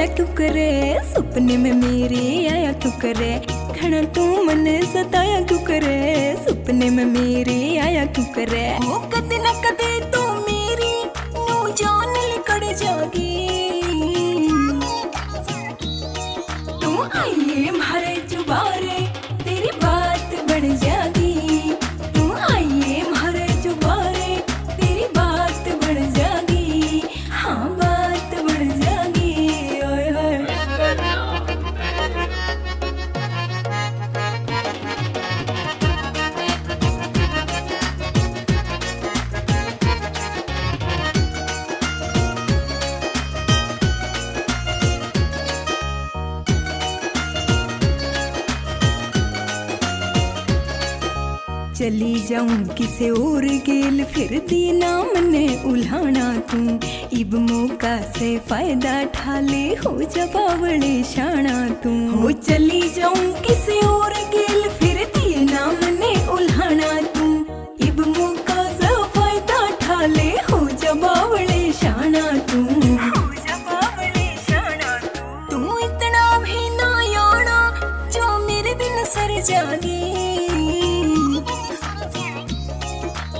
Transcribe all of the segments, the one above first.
आया क्यों करे, सपने में मेरे आया क्यों करे, घना तू मन सताया क्यों करे, सपने में मेरे आया क्यों करे। हो कदे न कदे तू मेरी नू जान लिकड़ जागी, तू आइए मारे चुबारे तेरी बात बढ़ जागी, तू आइए मारे चुबारे तेरी बात बढ़ जागी, हाँ बात बढ़ जागी। ओए होए चली जाऊं किसे और गेल, फिर दीना मने उल्हाना तू, इब मौका से फायदा ठाले हो जा बावड़े शाना तू। हो चली जाऊं किसे और गेल, फिर दीना मने उल्हाना तू, इब मौका से फायदा ठाले हो जा बावड़े शाना तू, हो जा बावड़े शाना तू। तू इतना भी ना याना जो मेरे बिन सर जागी,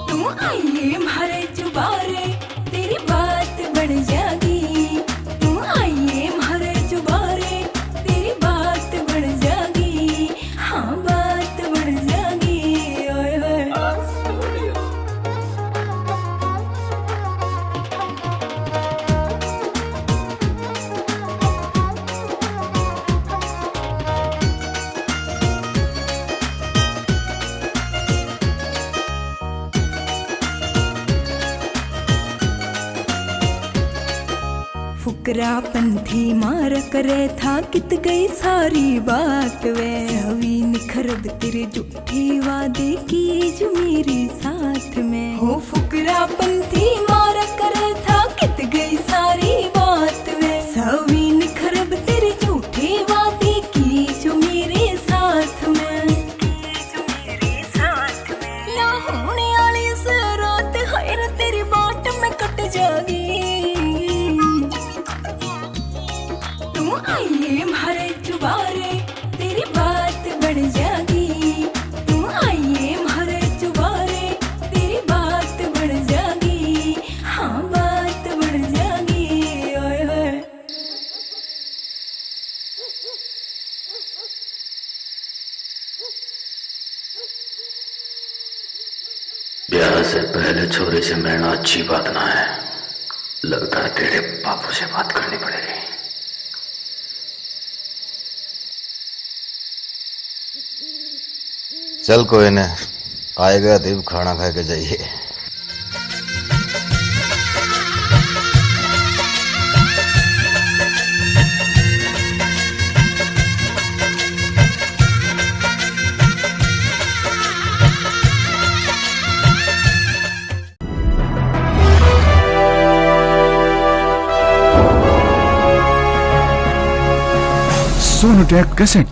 तू आइए मारे चुबारे तेरी बात बढ़ जागी, तू आइए मारे चुबारे तेरी बात बढ़ जागी, हाँ बात बढ़ जागी। ओए होए फुकरा पंथी मार करे था कित गई सारी बात वे, सवी निखरब तेरे झूठी वादे की जो मेरे साथ में। हो फुकरा पंथी मार करे था कित गई सारी बात वे, सवी निखरब तेरे झूठे वादे की जो मेरे साथ में, जो मेरे साथ में। ना होने वाली इस रात हैर तेरी बाट में कट जागी, तू आइए मारे चुबारे तेरी बात बढ़ जागी, तू आइए मारे चुबारे तेरी बात बढ़ जागी, हाँ बात बढ़ जागी। ओए होए ब्याह से पहले छोरे से मिलना अच्छी बात ना है, लगता है तेरे बापू से बात करनी पड़ेगी। चल कोई न आएगा तो खाना खा के जाइए। सोनोटेक कैसेट